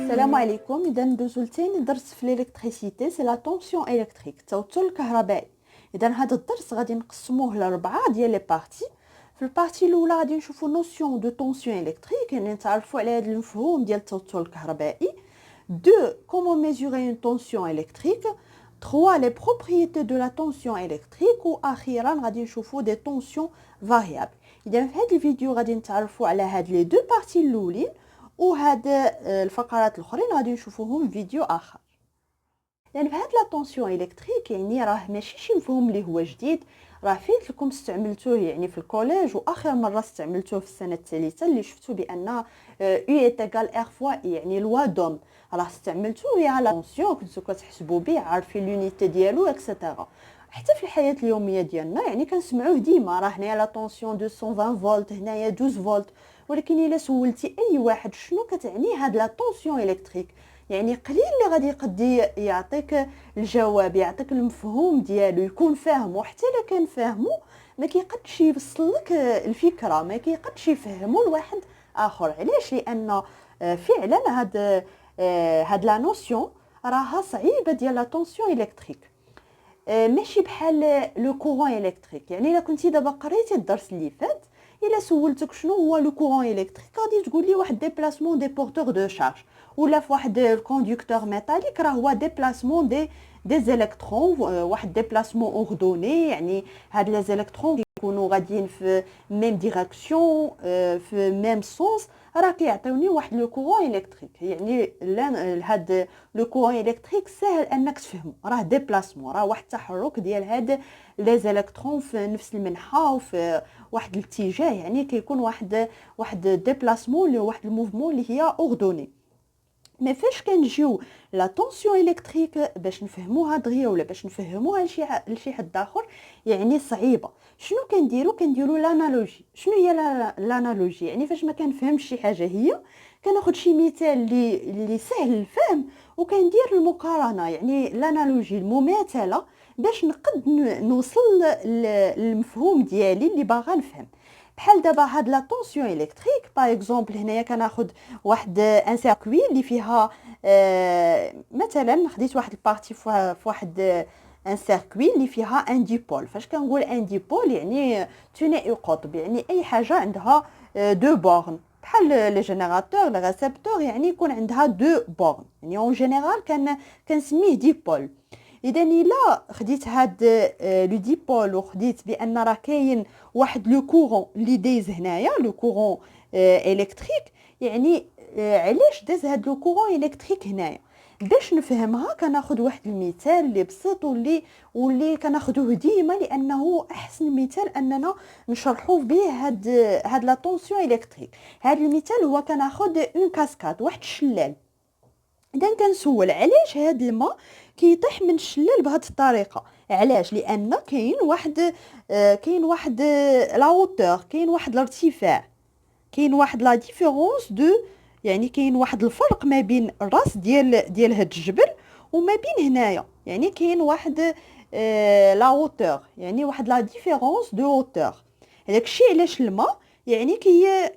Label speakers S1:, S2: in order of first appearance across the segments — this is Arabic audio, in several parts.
S1: السلام عليكم. اذا ندوزو لثاني درس في الالكتريسيتي، سي لا طونسيون الكتريك، التوتر الكهربائي. اذا هذا الدرس غادي نقسموه لاربعه ديال لي بارتي. في البارتي الاولى غادي نشوفوا نوسيون دو طونسيون الكتريك، يعني نتعرفوا على هذا المفهوم ديال التوتر الكهربائي. 2 comment mesurer une tension électrique. 3 les propriétés de la tension électrique. واخيرا غادي نشوفوا des tensions variables. اذا في هذا الفيديو غادي نتعرفوا على هاد لي دو بارتي الاولين، وهاد الفقرات الاخرين غادي نشوفوهم فيديو اخر. لان في هاد لا طونسيون الكتريك يعني راه ماشي شي مفهوم اللي هو جديد، راه فيت لكم استعملتوه يعني في الكوليج، واخر مره استعملتوه في السنه الثالثه اللي شفتوا بان او ايت ايكال ار فوا اي، يعني لوا دوم، راه استعملتوه على طونسيون كنتو كتحسبوا به، عارفين لونيتي ديالو اكسيتيرا. حتى في الحياه اليوميه ديالنا يعني كنسمعوه ديما، راه هنايا لا طونسيون 220 فولت، هنايا 12 فولت. ولكن الا سولتي اي واحد شنو كتعني هاد لا طونسيون الكتريك، يعني قليل اللي غادي يقدر يعطيك الجواب، يعطيك المفهوم ديالو يكون فاهمه. حتى الا كان فاهمه ما كيقدش يوصل لك الفكره، ما كيقدش يفهمه لواحد اخر. علاش؟ لان فعلا هاد لا نوسيون راها صعيبه ديال لا طونسيون الكتريك، ماشي بحال لو كورون الكتريك. يعني الا كنتي دابا قريتي الدرس اللي فات، الا سولتك شنو هو لو كورون الكتريك غادي تقول لي واحد ديبلاسمون دي بورتور دو شارج، ولا في واحد الكوندكتور ميتاليك راه هو ديبلاسمون دي زيليكترون، واحد ديبلاسمون اوردوني، يعني هاد لي زيليكترون كيكونوا غاديين في ميم ديريكسيون، في ميم سونس، راه كيعطيوني واحد لو كورون الكتريك. يعني هاد لو كورون الكتريك ساهل انك تفهمو، راه ديبلاسمون، راه واحد التحرك ديال هاد لي زيليكترون في نفس المنحى وفي واحد الاتجاه، يعني كيكون واحد ديبلاسمون اللي واحد الموفمون اللي هي اوردوني. مي فاش كنجيو لا طونسيون الكتريك باش نفهموها دغيا ولا باش نفهموها لشي حد اخر يعني صعيبه. شنو كنديروا لانالوجي. شنو هي لانالوجي؟ يعني فاش ما كنفهمش شي حاجه هي كناخذ شي مثال اللي سهل الفهم وكندير المقارنه، يعني لانالوجي المماثله، باش نقد نوصل للمفهوم ديالي اللي باغا نفهم. بحال دابا هاد لا طونسيون الكتريك باغ اكزومبل، هنايا كناخذ واحد ان سيركوي اللي فيها مثلا خديت واحد البارتي في واحد ان سيركوي اللي فيها ان ديبول. فاش كنقول ان ديبول يعني ثنائي قطب، يعني اي حاجه عندها دو بورن، بحال لي جينيراتور لي ريسبتور، يعني يكون عندها دو بورن، يعني اون جينيرال كنسميه ديبول. اذا الا خديت هاد لو ديبول وخديت بان راه كاين واحد لو كورون اللي دايز هنايا، لو كورون الكتريك، يعني علاش داز هاد لو كورون الكتريك هنايا؟ باش نفهمها كناخذ واحد المثال اللي بسيط واللي كناخذوه ديما، لانه احسن مثال اننا نشرحوا به هاد لا طونسيون الكتريك. هاد المثال هو كناخذ اون كاسكاد، واحد الشلال. اذا كنسول علاش هاد الماء كيطيح من الشلال بهاد الطريقه؟ علاش؟ لان كاين واحد لا هوتور، كاين واحد الارتفاع، كاين واحد لا ديفيرونس دو، يعني كاين واحد الفرق ما بين الراس ديال هاد الجبل وما بين هنايا، يعني كاين واحد لا هوتور، يعني واحد لا ديفيرونس دو هوتور. هذاك الشيء علاش الماء يعني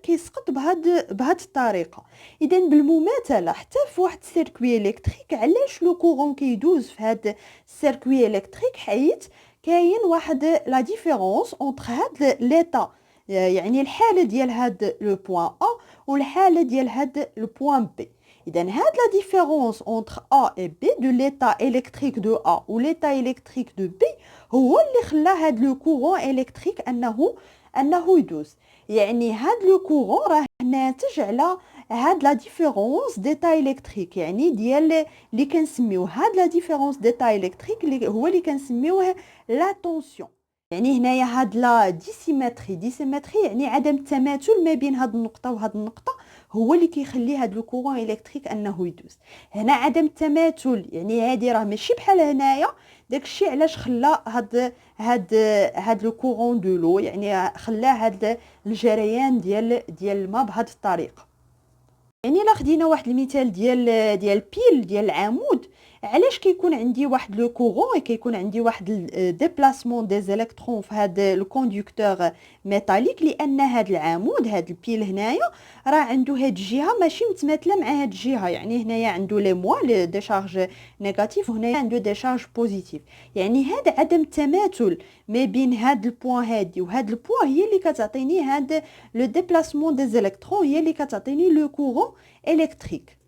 S1: كيسقط بهاد الطريقه. اذا بالمماثله حتى في واحد السيركوي الكتريك، علاش لو كورون كيدوز في هاد السيركوي الكتريك؟ حيت كاين واحد لا ديفيرونس اونطر هاد ليطا، يعني الحاله ديال هاد لو بوين ا والحاله ديال هاد لو بوين بي. اذا هاد لا ديفيرونس اونطر ا اي بي دو ليطا الكتريك دو ا و ليطا الكتريك دو بي هو اللي خلى هاد لو كورون الكتريك انه يدوز. يعني هاد لو كورون راه ناتج على هاد لا ديفيرونس ديتا الكتريك، يعني ديال اللي كنسميوه هاد لا ديفيرونس ديتا الكتريك اللي هو اللي كنسميوه لا طونسيون. يعني هنايا هاد لا ديسيمتري يعني عدم التماثل ما بين هاد النقطه وهاد النقطه هو اللي كيخلي هاد لو كورون الكتريك انه يدوز. هنا عدم التماثل، يعني هادي راه ماشي بحال هنايا، داكشي علاش خلى هاد لو كورون دو لو، يعني خلى هاد الجريان ديال الماء بهاد الطريقه. يعني الا خدينا واحد المثال ديال بيل ديال العمود، علاش كيكون عندي واحد لو كورون كيكون عندي واحد ديبلاسمون دي زيليكترون في هذا الكوندكتور ميتاليك؟ لان هذا العمود هذا البيل هنايا راه عنده هاد الجهه ماشي متماثله مع هاد الجهه، يعني هنايا عنده لي موان لي دي شارج نيجاتيف وهنايا عنده دي شارج بوزيتيف. يعني هذا عدم تماثل ما بين هاد البوان هادي وهاد البوان هي اللي كتعطيني هاد لو ديبلاسمون دي زيليكترون، هي اللي كتعطيني لو كورون الكتريك.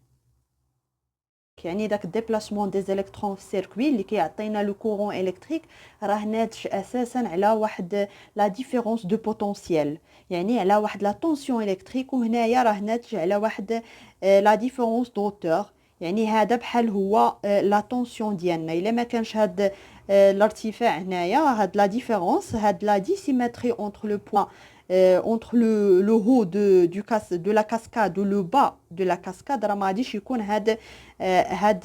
S1: يعني داك الديبلاسمون دي زيليكترون في السيركوي اللي كيعطينا لو كورون الكتريك راه ناتج اساسا على واحد لا ديفيرونس دو بوتونسييل، يعني على واحد لا طونسيون الكتريك، وهنايا راه ناتج على واحد لا ديفيرونس دوتور. يعني هذا بحال هو لا طونسيون ديالنا. الا ما كانش هاد الارتفاع هنايا، هاد لا ديفيرونس، هاد لا ديسيمتري اونتر لو بوين entre le haut de la cascade ou le bas de la cascade راه ما غاديش يكون هاد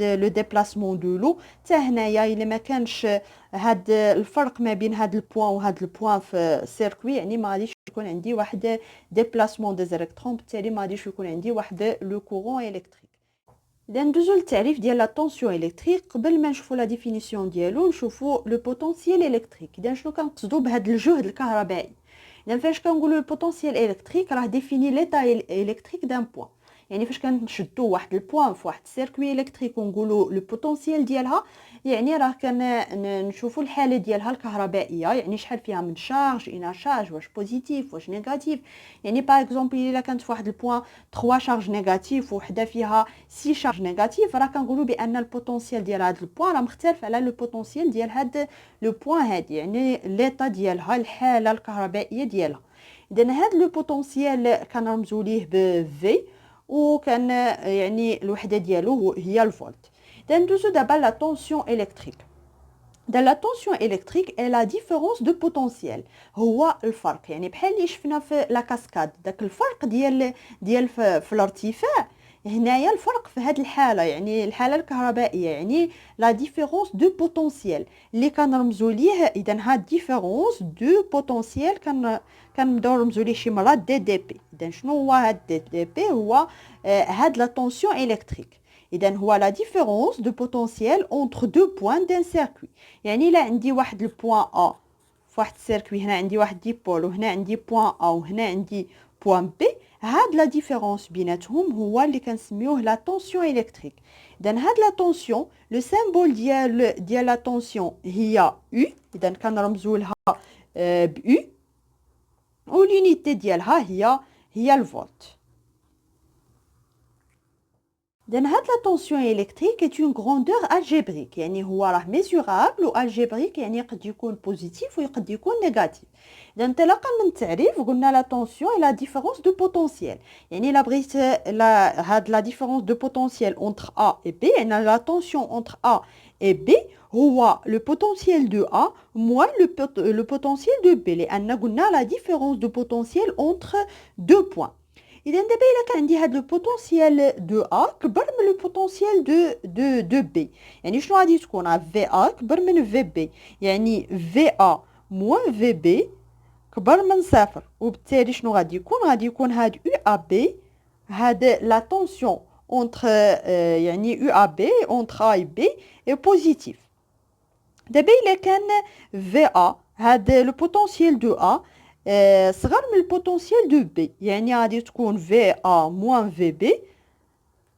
S1: لو ديبلاسمون دو لو. حتى هنايا الا ما كانش هاد الفرق ما بين هاد البوان وهاد البوان في السيركوي، يعني ما غاديش يكون عندي واحد ديبلاسمون دي زيليكترون، بالتالي ما غاديش يكون عندي واحد لو كورون الكتريك. اذا ندوزو للتعريف ديال لا طونسيون الكتريك. قبل ما نشوفوا لا ديفينيسيون ديالو نشوفوا لو بوتونسييل الكتريك. اذا شنو كنقصدوا بهذا الجهد الكهربائي؟ اذا فاش كنقولوا البوتونسييل الكتريك راه ديفيني ليتا الكتريك دان بوين. يعني فاش كنشدوا واحد البوين في واحد السيركوي الكتريك ونقولوا لو بوتونسييل ديالها، يعني راه نشوفوا الحاله ديالها الكهربائيه، يعني شحال فيها من شارج، اين شارج، واش بوزيتيف واش نيجاتيف. يعني باغ اكزومبل الا كانت في واحد البوين 3 شارج نيجاتيف وحده فيها 6 شارج نيجاتيف، راه كنقولوا بان البوتونسييل ديال هذا البوين راه مختلف على لو بوتونسييل ديال هذا لو بوين هادي، يعني ليطا ديالها الحاله الكهربائيه ديالها. اذا هذا لو بوتونسييل كنرمزوا ليه ب في، وكان يعني الوحده ديالو هي الفولت. اذا ندوزو دابا لا طونسيون الكتريك. dans la tension électrique et la différence de potentiel هو الفرق، يعني بحال اللي شفنا في لا كاسكاد داك الفرق ديال في الارتفاع، هنايا الفرق في هذه الحاله، يعني الحاله الكهربائيه، يعني لا ديفيرونس دو بوتونسييل اللي كنرمزوا ليه. اذا هاد ديفيرونس دو بوتونسييل كنبداو نرمزوا ليه شي مرات دي دي بي. اذا شنو هو هاد دي دي بي؟ هو هاد لا طونسيون الكتريك. إذن هو لا ديفيرونس دو بوتونسييل اونتر دو بوين دان سيركوي. يعني إلا عندي واحد البوين أ في واحد السيركوي، هنا عندي واحد ديبول وهنا عندي بوين أ وهنا عندي بوين بي، هاد لا ديفيرونس بيناتهم هو اللي كنسميوه لا طونسيون الكتريك. إذن هاد لا طونسيون لو سيمبول ديال لا طونسيون هي أو. إذن كنرمزو لها ب أو، و لونيتي ديالها هي الفولت. إذن هاد لا طونسيون الكتريك est une grandeur algébrique، يعني هو راه ميزورابل و algébrique، يعني قد يكون بوزيتيف وقد يكون نيجاتيف. إذا انطلاقا من التعريف قلنا لا طونسيون اي لا ديفيرونس دو بوتونسييل، يعني الا بغيت هاد لا ديفيرونس دو بوتونسييل اونتر ا et b، يعني لا طونسيون اونتر ا et b هو لو بوتونسييل دو ا موان لو بوتونسييل دو b، لان قلنا لا ديفيرونس دو بوتونسييل اونتر دو بوين. اذا دابا الا كان عندي هاد لو بوتونسييل دو ا كبر من لو بوتونسييل دو بي، يعني شنو غادي تكون؟ في ا كبر من في بي، يعني في ا موان في بي كبر من صفر، وبالتالي شنو غادي يكون؟ غادي يكون هاد او ا بي، هاد لا طونسيون اونتر يعني او ا بي اونتر ا بي اي بوزيتيف. دابا الا كان في ا هاد لو بوتونسييل دو ا صغر من البوتونسييل دو بي، يعني غادي تكون في ا موان في بي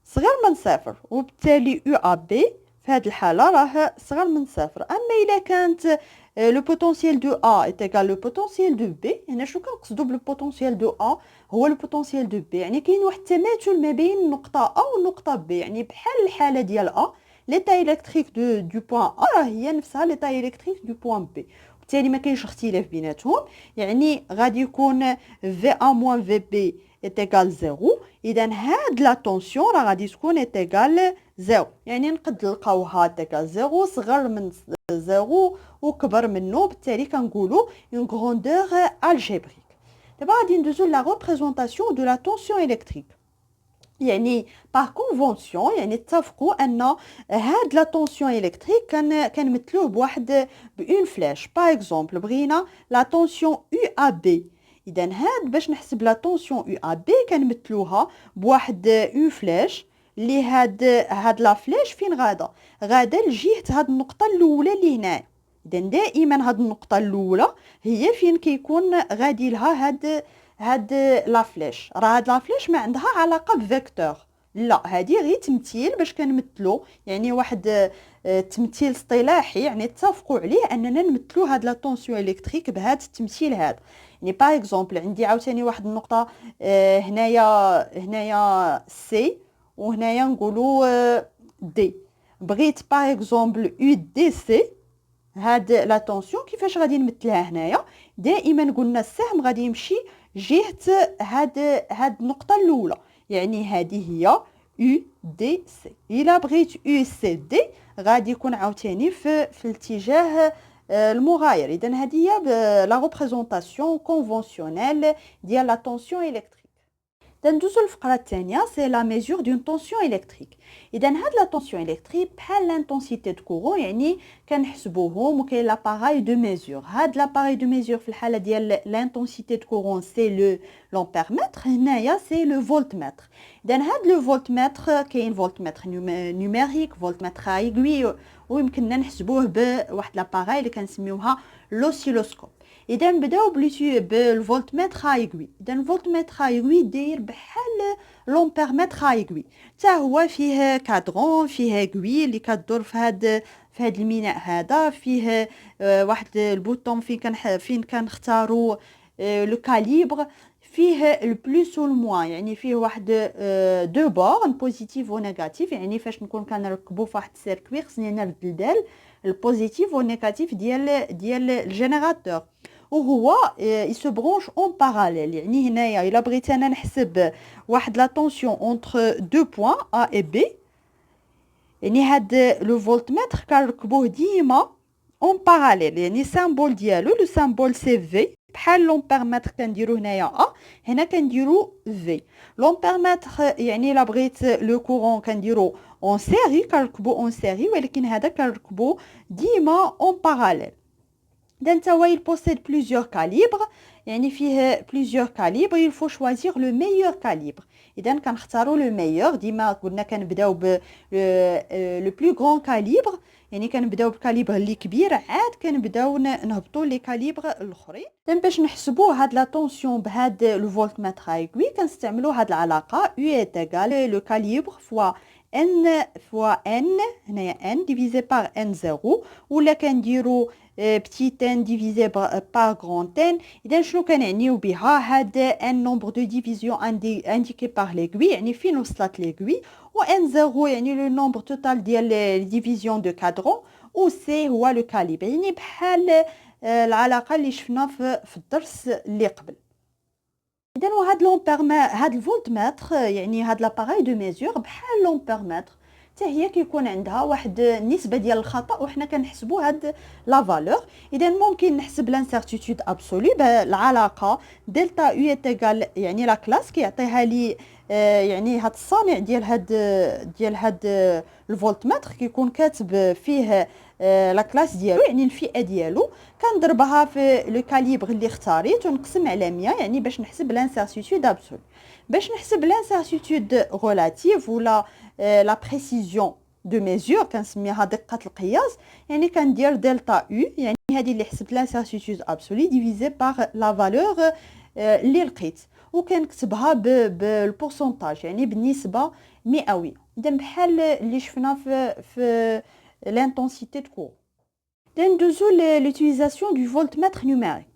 S1: صغر من صفر، وبالتالي او ا بي في هذه الحاله راه صغر من صفر. اما الا كانت لو بوتونسييل دو ا ايتيغال لو بوتونسييل دو بي، هنا شنو كنقصدوا بلو بوتونسييل دو ا؟ هو لو بوتونسييل دو بي، يعني كاين واحد التماثل ما بين النقطه ا والنقطه بي، يعني بحال الحاله ديال ا ليتا الكتريك دو بوين ا راه هي نفسها ليتا الكتريك دو بوين بي، بالتالي ما كاينش اختلاف بيناتهم. يعني غادي يكون في ا موان في بي ايتيغال زيرو. اذا هاد لا طونسيون راه غادي تكون ايتيغال زيرو، يعني نقد نلقاوها ايتيغال زيرو، صغر من زيرو وكبر منه، بالتالي كنقولوا اون غروندور الجبريك. دابا غادي ندوزو لا ريبريزونطاسيون دو لا طونسيون الكتريك. يعني باغ كونفونسيون، يعني اتفقوا ان هاد لا طونسيون الكتريك كنمثلوه بواحد بون فلاش. باغ اكزومبل بغينا لا طونسيون او ا بي، اذا هاد باش نحسب لا طونسيون او ا بي كنمثلوها بواحد اون فلاش اللي هاد لا فلاش فين غادا لجهه هاد النقطه الاولى اللي هنا. اذا دائما هاد النقطه الاولى هي فين كيكون غادي لها هاد لا فلاش. راه هاد لا فلاش ما عندها علاقه بفيكتور، لا، هادي غير تمثيل باش كنمثلو، يعني واحد تمثيل اصطلاحي، يعني اتفقوا عليه اننا نمثلو هاد لا طونسيون الكتريك بهذا التمثيل هذا. يعني باغ اكزومبل عندي عاوتاني واحد النقطه هنايا سي، وهنايا نقولوا دي. بغيت باغ اكزومبل يو دي سي، هاد لا طونسيون كيفاش غادي نمثلها هنايا؟ دائما قلنا السهم غادي يمشي جهه هاد النقطه الاولى، يعني هذه هي يو دي سي. الا بغيت يو سي دي غادي يكون عاوتاني في الاتجاه المغاير. اذا هذه هي لا ريبريزونطاسيون كونفونسيونيل ديال لا طونسيون الكتريك. ندوزو الفقره الثانيه، سي لا ميزور دون طونسيون الكتريك. اذا هاد لا طونسيون الكتريك بحال لانتونسيتي دو كورون، يعني كنحسبوهم وكاين لاباراي دو ميزور. هاد لاباراي دو ميزور في الحاله ديال لانتونسيتي دو كورون سي لو لامبيرمتر، هنايا سي لو فولتمتر. اذا هاد لو فولتمتر كاين فولتمتر نيميريك، فولتمتر ايغوي، ويمكننا نحسبوه بواحد لاباراي اللي كنسميوها لوسيلوسكوب. اذا نبداو بالفولتمتر ايغوي. اذا الفولتمتر ايغوي داير بحال لامبيرمتر ايغوي، حتى هو فيه كادرون، فيه ايغوي اللي كدور في هاد الميناء هذا، فيه واحد البوطون فين كنختاروا لو كاليبر، فيه البلوس والموان، يعني فيه واحد دو بور بوزيتيف ونيجاتيف. يعني فاش نكون كنركبوا في واحد السيركوي خصني نردل البوزيتيف والنيجاتيف ديال الجينيراتور، وهو يسو برونش اون باراليل. يعني هنايا الا بغيت انا نحسب واحد لا طونسيون اونتر دو بوين ا اي بي، يعني هاد لو فولتمتر كنركبوه ديما اون باراليل، يعني سامبول ديالو لو سامبول سي في، بحال لومبيرمتر كنديرو هنايا ا، هنا كنديرو في. لومبيرمتر يعني الا بغيت لو كورون كنديرو اون سيري، كنركبو اون سيري، ولكن هذا كنركبو ديما اون باراليل. اذا نتا هو يبوسيد بليزيور كاليبر، يعني فيه بليزيور كاليبر، يلفو شوازيغ لو ميور كاليبر. اذا كنختاروا لو ميور، ديما قلنا كنبداو ب لو بلو غران كاليبر، يعني كنبداو بالكاليبر اللي كبير، عاد كنبداو نهبطوا لي كاليبر الاخرين. اذا باش نحسبوا هاد لا طونسيون بهاد لو فولتمتر ايغوي كنستعملوا هاد العلاقه يو ايتيغال لو كاليبر فوا ان هنايا ان ديفيزي بار ان زيرو، ولا كنديروا بتيت ان ديفيزي بار غران ان. اذا شنو كنعنيو بها؟ هاد ان نومبر دو ديفيزيون انديكي بار ليغوي، يعني فين وصلت ليغوي، و ان زيرو يعني لو نومبر توتال ديال لي ديفيزيون دو كادرون، و سي هو لو كاليبر، يعني بحال العلاقه اللي شفنا في الدرس اللي قبل. اذا هاد الفولتمتر، يعني هاد لاباراي دو ميزور بحال لامبيرمتر، حتى هي كيكون عندها واحد النسبه ديال الخطا، وحنا كنحسبوا هاد لا فالور. اذا ممكن نحسب لانسيرتيتود ابسولو بالعلاقه دلتا يو ايتيغال، يعني لا كلاس كيعطيها لي يعني هاد الصانع ديال هاد الفولتمتر كيكون كاتب فيه لا كلاس ديالو، يعني الفئه ديالو، كنضربها في لو كاليبر اللي اختاريت ونقسم على 100، يعني باش نحسب لانسيرتيتود ابسولو. باش نحسب لانسيرتيتود ريلاتيف ولا لا بريسيزيون دو ميزور كنسميها دقه القياس، يعني كندير دلتا يو، يعني هذه اللي حسبت لانسيرتيتود ابسولو ديفيزي بار لا فالور اللي لقيت، وكنكتبها بالبورسونتاج، يعني بالنسبه مئويه. اذا بحال اللي شفنا في l'intensité de courant. ندوزو لوتيليزاسيون دو فولتمتر نيميريك.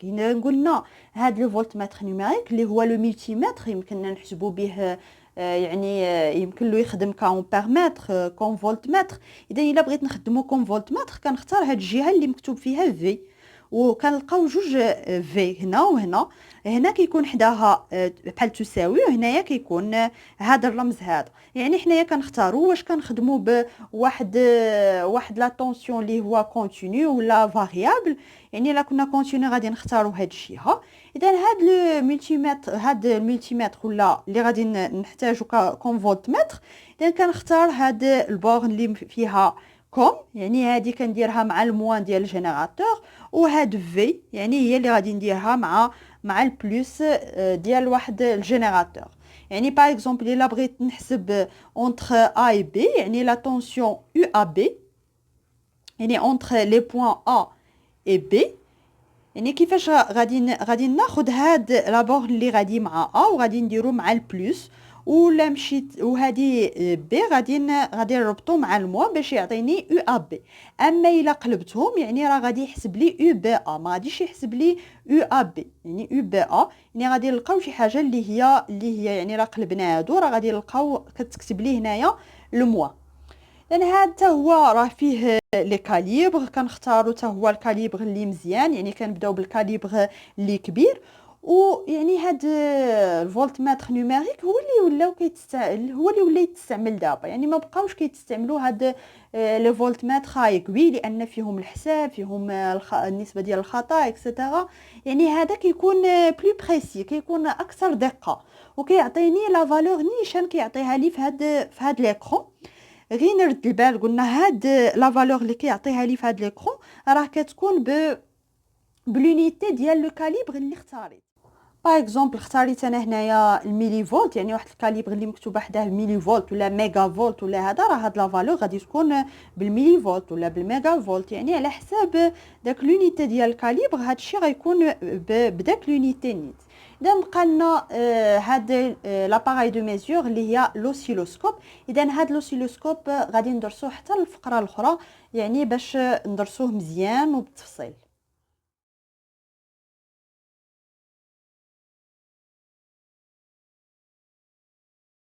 S1: قلنا هاد لو فولتمتر نيميريك اللي هو لو ملتيمتر يمكننا نحسبوا به، يعني يمكن له يخدم كامبيرمتر كون فولتمتر. اذا الا بغيت نخدمو كون فولتمتر كنختار هاد الجهه اللي مكتوب فيها في، وكنلقاو جوج في هنا وهنا. هنا كيكون حداها بحال تساوي، وهنايا كيكون هذا الرمز هذا. يعني حنايا كنختاروا واش كنخدموا بواحد لا طونسيون اللي هو كونتينيو ولا فاريابل. يعني الا كنا كونتينيو غادي نختاروا هاد الجهه. اذا هاد الملتيمتر ولا اللي غادي نحتاجو كون فولتمتر، اذا كنختار هاد البورن اللي فيها كوم، يعني هذه كنديرها مع الموان ديال الجينيراتور، وهاد في يعني هي اللي غادي نديرها مع مع البلوس ديال واحد الجينيراتور. يعني باغ اكزومبل الا بغيت نحسب اونتر ا و بي يعني لا طونسيون يو ا بي يعني اونتر لي بوين ا و بي. يعني كيفاش غادي ناخد هاد لا بورن اللي غادي مع ا وغادي نديرو مع البلوس ولا مشيت وهادي بي غادي نربطو مع الموا باش يعطيني يو ا بي. اما الا قلبتهم يعني راه غادي يحسب لي يو بي ا ما غاديش يحسب لي يو ا بي. يعني يو بي ا يعني غادي نلقاو شي حاجه اللي هي يعني راه قلبنا هادو راه غادي نلقاو كتكتب لي هنايا الموا. لان هذا حتى هو راه فيه لي كاليبر كنختاروا حتى هو الكاليبر اللي مزيان يعني كنبداو بالكاليبر اللي كبير. ويعني هاد الفولتمتر نيميريك هو اللي ولا يتستعمل دابا. يعني ما بقاوش كيتستعملوا هاد لي فولتمتر هايكوي لان فيهم الحساب فيهم النسبه ديال الخطا اكسيتيرا. يعني هذا كيكون بلو بريسي كيكون اكثر دقه وكيعطيني لا فالور نيشان كيعطيها لي في هاد ليكرون. غير نرد البال قلنا هاد لا فالور اللي كيعطيها لي في هاد ليكرون راه كتكون بلونيتي ديال لو كاليبر اللي اختاريت. باغ اكزومبل اختاريت انا هنايا الميلي فولت يعني واحد الكاليبر اللي مكتوبه حداه ميلي فولت ولا ميغا فولت ولا هذا راه هاد لا فالور غادي تكون بالميلي فولت ولا بالميغا فولت. يعني على حساب داك لونيتي ديال الكاليبر هادشي غيكون بداك لونيتي نيت. اذا بقى لنا هاد لاباراي دو ميزور اللي هي لوسيلوسكوب. اذا هاد لوسيلوسكوب غادي ندرسوه حتى الفقره الاخرى يعني باش ندرسوه مزيان وبالتفصيل.